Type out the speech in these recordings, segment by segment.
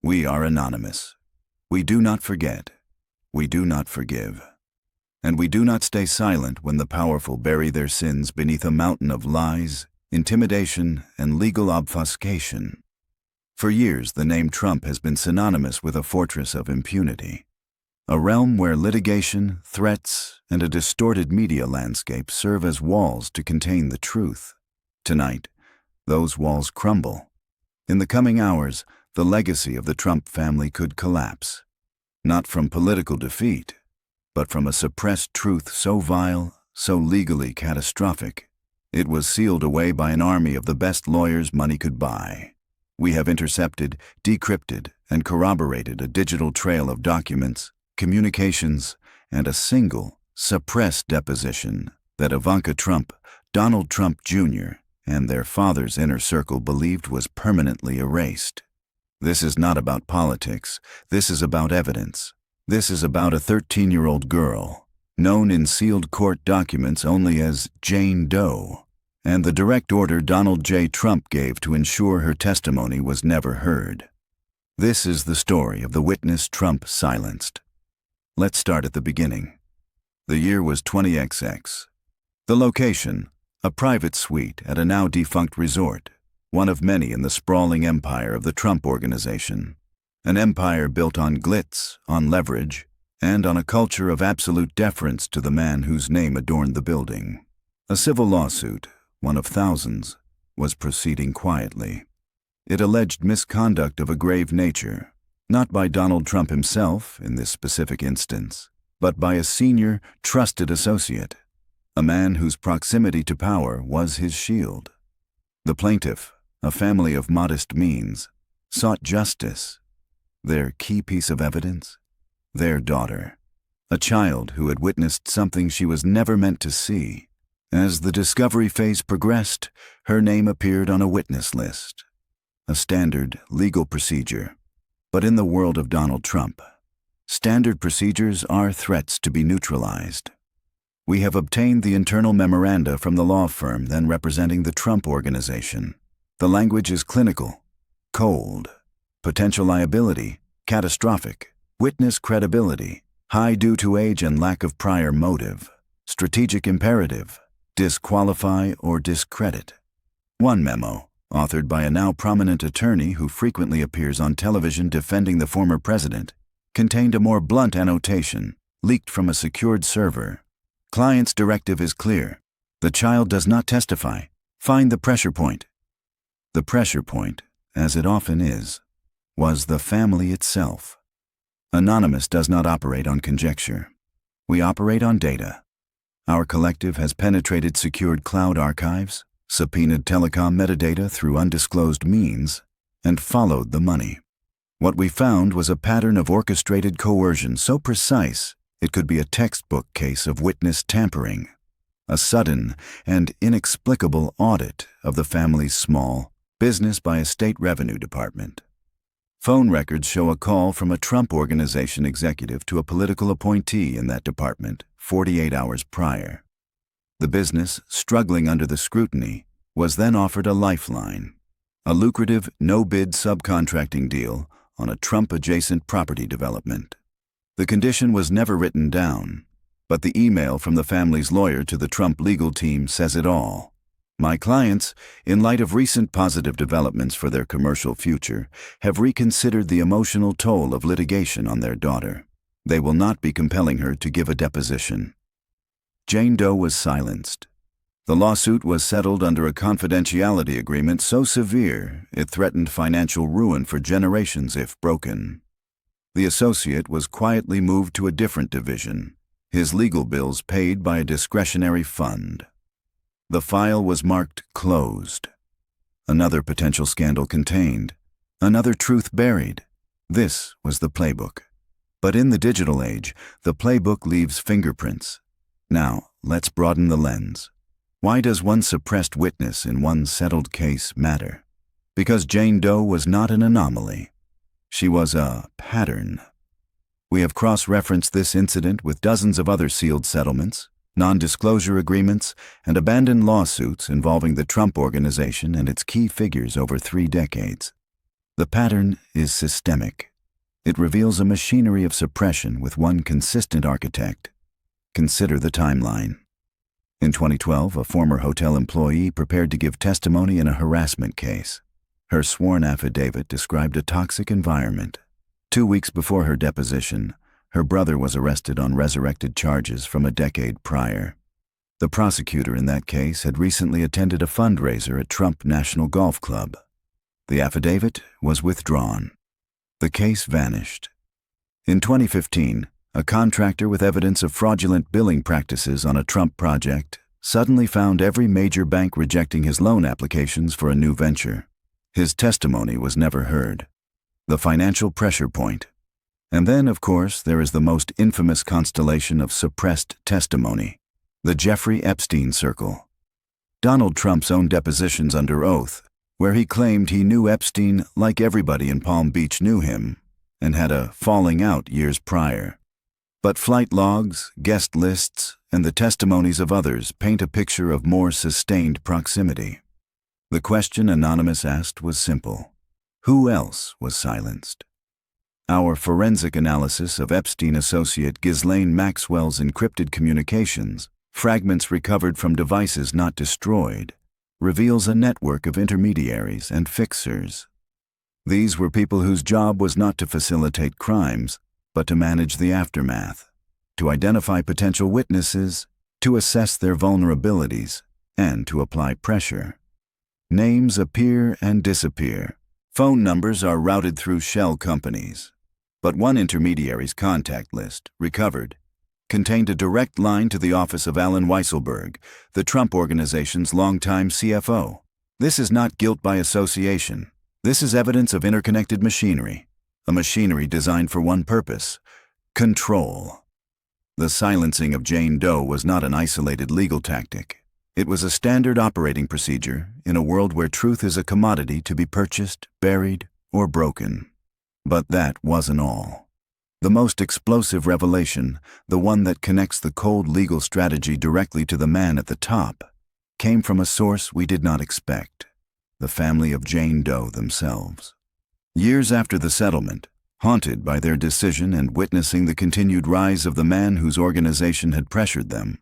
We are anonymous. We do not forget. We do not forgive. And we do not stay silent when the powerful bury their sins beneath a mountain of lies, intimidation, and legal obfuscation. For years, the name Trump has been synonymous with a fortress of impunity, a realm where litigation, threats, and a distorted media landscape serve as walls to contain the truth. Tonight, those walls crumble. In the coming hours, the legacy of the Trump family could collapse, not from political defeat, but from a suppressed truth so vile, so legally catastrophic, it was sealed away by an army of the best lawyers money could buy. We have intercepted, decrypted, and corroborated a digital trail of documents, communications, and a single, suppressed deposition that Ivanka Trump, Donald Trump Jr., and their father's inner circle believed was permanently erased. This is not about politics. This is about evidence. This is about a 13-year-old girl, known in sealed court documents only as Jane Doe, and the direct order Donald J. Trump gave to ensure her testimony was never heard. This is the story of the witness Trump silenced. Let's start at the beginning. The year was 20XX. The location, a private suite at a now-defunct resort, one of many in the sprawling empire of the Trump Organization, an empire built on glitz, on leverage, and on a culture of absolute deference to the man whose name adorned the building. A civil lawsuit, one of thousands, was proceeding quietly. It alleged misconduct of a grave nature, not by Donald Trump himself in this specific instance, but by a senior, trusted associate, a man whose proximity to power was his shield. The plaintiff, a family of modest means, sought justice. Their key piece of evidence? Their daughter, a child who had witnessed something she was never meant to see. As the discovery phase progressed, her name appeared on a witness list, a standard legal procedure. But in the world of Donald Trump, standard procedures are threats to be neutralized. We have obtained the internal memoranda from the law firm then representing the Trump Organization. The language is clinical, cold, potential liability, catastrophic, witness credibility, high due to age and lack of prior motive, strategic imperative, disqualify or discredit. One memo, authored by a now prominent attorney who frequently appears on television defending the former president, contained a more blunt annotation, leaked from a secured server. Client's directive is clear. The child does not testify. Find the pressure point. The pressure point, as it often is, was the family itself. Anonymous does not operate on conjecture. We operate on data. Our collective has penetrated secured cloud archives, subpoenaed telecom metadata through undisclosed means, and followed the money. What we found was a pattern of orchestrated coercion so precise it could be a textbook case of witness tampering, a sudden and inexplicable audit of the family's small business by a state revenue department. Phone records show a call from a Trump Organization executive to a political appointee in that department 48 hours prior. The business, struggling under the scrutiny, was then offered a lifeline, a lucrative no-bid subcontracting deal on a Trump-adjacent property development. The condition was never written down, but the email from the family's lawyer to the Trump legal team says it all. My clients, in light of recent positive developments for their commercial future, have reconsidered the emotional toll of litigation on their daughter. They will not be compelling her to give a deposition. Jane Doe was silenced. The lawsuit was settled under a confidentiality agreement so severe it threatened financial ruin for generations if broken. The associate was quietly moved to a different division, his legal bills paid by a discretionary fund. The file was marked closed. Another potential scandal contained, another truth buried. This was the playbook. But in the digital age, the playbook leaves fingerprints. Now, let's broaden the lens. Why does one suppressed witness in one settled case matter? Because Jane Doe was not an anomaly. She was a pattern. We have cross-referenced this incident with dozens of other sealed settlements, non-disclosure agreements, and abandoned lawsuits involving the Trump Organization and its key figures over 3 decades. The pattern is systemic. It reveals a machinery of suppression with one consistent architect. Consider the timeline. In 2012, a former hotel employee prepared to give testimony in a harassment case. Her sworn affidavit described a toxic environment. 2 weeks before her deposition, her brother was arrested on resurrected charges from a decade prior. The prosecutor in that case had recently attended a fundraiser at Trump National Golf Club. The affidavit was withdrawn. The case vanished. In 2015, a contractor with evidence of fraudulent billing practices on a Trump project suddenly found every major bank rejecting his loan applications for a new venture. His testimony was never heard. The financial pressure point. And then, of course, there is the most infamous constellation of suppressed testimony, the Jeffrey Epstein circle. Donald Trump's own depositions under oath, where he claimed he knew Epstein like everybody in Palm Beach knew him, and had a falling out years prior. But flight logs, guest lists, and the testimonies of others paint a picture of more sustained proximity. The question Anonymous asked was simple. Who else was silenced? Our forensic analysis of Epstein associate Ghislaine Maxwell's encrypted communications, fragments recovered from devices not destroyed, reveals a network of intermediaries and fixers. These were people whose job was not to facilitate crimes, but to manage the aftermath, to identify potential witnesses, to assess their vulnerabilities, and to apply pressure. Names appear and disappear. Phone numbers are routed through shell companies. But one intermediary's contact list, recovered, contained a direct line to the office of Alan Weisselberg, the Trump Organization's longtime CFO. This is not guilt by association. This is evidence of interconnected machinery, a machinery designed for one purpose: control. The silencing of Jane Doe was not an isolated legal tactic. It was a standard operating procedure in a world where truth is a commodity to be purchased, buried, or broken. But that wasn't all. The most explosive revelation, the one that connects the cold legal strategy directly to the man at the top, came from a source we did not expect: the family of Jane Doe themselves. Years after the settlement, haunted by their decision and witnessing the continued rise of the man whose organization had pressured them,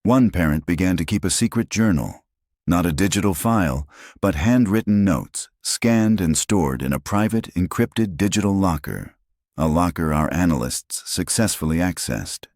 one parent began to keep a secret journal, not a digital file, but handwritten notes, scanned and stored in a private, encrypted digital locker, a locker our analysts successfully accessed.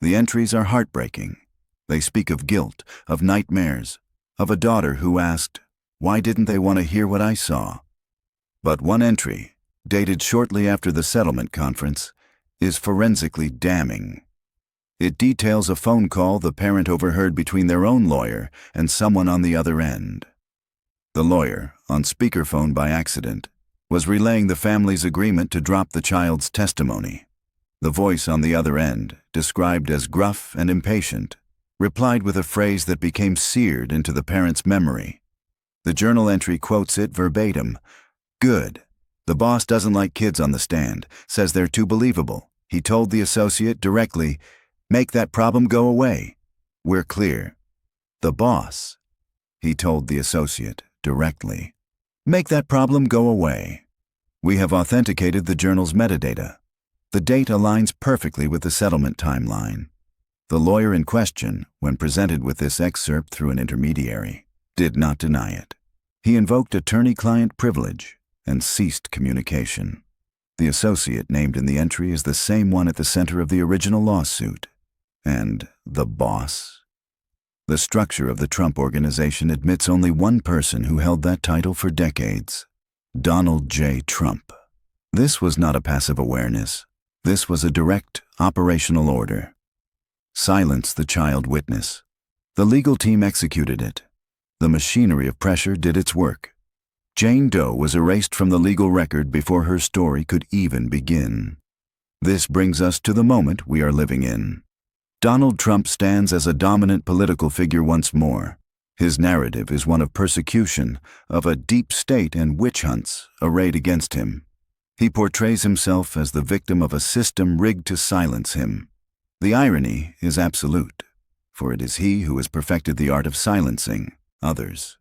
The entries are heartbreaking. They speak of guilt, of nightmares, of a daughter who asked, "Why didn't they want to hear what I saw?" But one entry, dated shortly after the settlement conference, is forensically damning. It details a phone call the parent overheard between their own lawyer and someone on the other end. The lawyer, on speakerphone by accident, was relaying the family's agreement to drop the child's testimony. The voice on the other end, described as gruff and impatient, replied with a phrase that became seared into the parent's memory. The journal entry quotes it verbatim. "Good. The boss doesn't like kids on the stand, says they're too believable. He told the associate directly, 'Make that problem go away.' We're clear." The boss, he told the associate directly, "Make that problem go away." We have authenticated the journal's metadata. The date aligns perfectly with the settlement timeline. The lawyer in question, when presented with this excerpt through an intermediary, did not deny it. He invoked attorney-client privilege and ceased communication. The associate named in the entry is the same one at the center of the original lawsuit. And the boss? The structure of the Trump Organization admits only one person who held that title for decades: Donald J. Trump. This was not a passive awareness. This was a direct operational order. Silence the child witness. The legal team executed it. The machinery of pressure did its work. Jane Doe was erased from the legal record before her story could even begin. This brings us to the moment we are living in. Donald Trump stands as a dominant political figure once more. His narrative is one of persecution, of a deep state and witch hunts arrayed against him. He portrays himself as the victim of a system rigged to silence him. The irony is absolute, for it is he who has perfected the art of silencing others.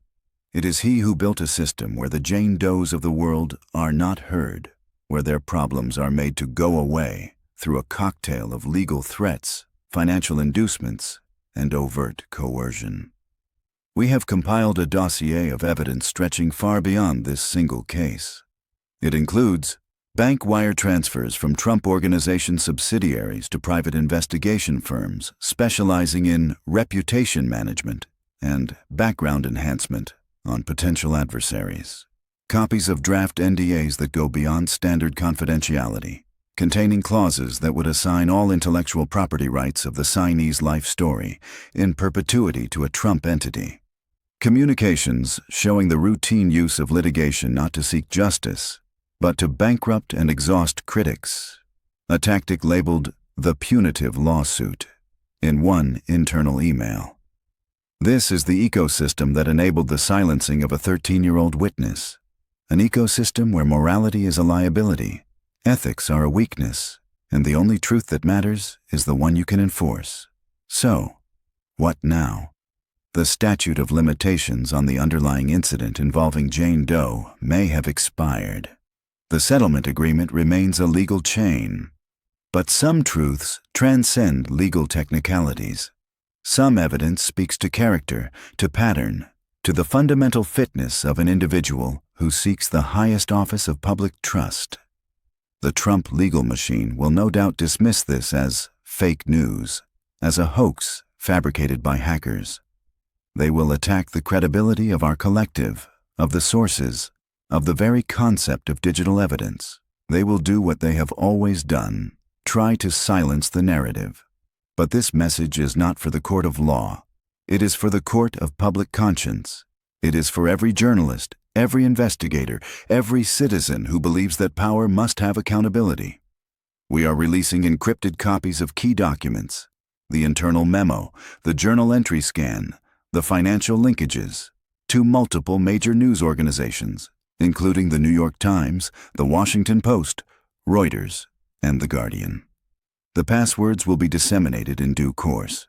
It is he who built a system where the Jane Does of the world are not heard, where their problems are made to go away through a cocktail of legal threats, financial inducements, and overt coercion. We have compiled a dossier of evidence stretching far beyond this single case. It includes bank wire transfers from Trump Organization subsidiaries to private investigation firms specializing in reputation management and background enhancement on potential adversaries. Copies of draft NDAs that go beyond standard confidentiality, containing clauses that would assign all intellectual property rights of the signee's life story in perpetuity to a Trump entity. Communications showing the routine use of litigation not to seek justice, but to bankrupt and exhaust critics. A tactic labeled the punitive lawsuit in one internal email. This is the ecosystem that enabled the silencing of a 13-year-old witness. An ecosystem where morality is a liability, ethics are a weakness, and the only truth that matters is the one you can enforce. So, what now? The statute of limitations on the underlying incident involving Jane Doe may have expired. The settlement agreement remains a legal chain. But some truths transcend legal technicalities. Some evidence speaks to character, to pattern, to the fundamental fitness of an individual who seeks the highest office of public trust. The Trump legal machine will no doubt dismiss this as fake news, as a hoax fabricated by hackers. They will attack the credibility of our collective, of the sources, of the very concept of digital evidence. They will do what they have always done, try to silence the narrative. But this message is not for the court of law. It is for the court of public conscience. It is for every journalist, every investigator, every citizen who believes that power must have accountability. We are releasing encrypted copies of key documents, the internal memo, the journal entry scan, the financial linkages, to multiple major news organizations, including the New York Times, the Washington Post, Reuters, and The Guardian. The passwords will be disseminated in due course.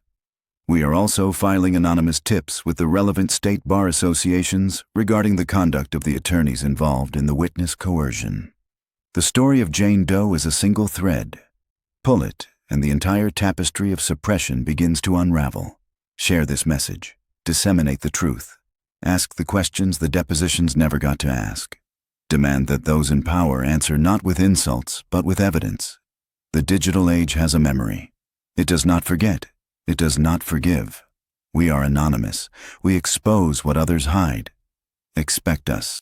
We are also filing anonymous tips with the relevant state bar associations regarding the conduct of the attorneys involved in the witness coercion. The story of Jane Doe is a single thread. Pull it, and the entire tapestry of suppression begins to unravel. Share this message. Disseminate the truth. Ask the questions the depositions never got to ask. Demand that those in power answer not with insults, but with evidence. The digital age has a memory. It does not forget. It does not forgive. We are anonymous. We expose what others hide. Expect us.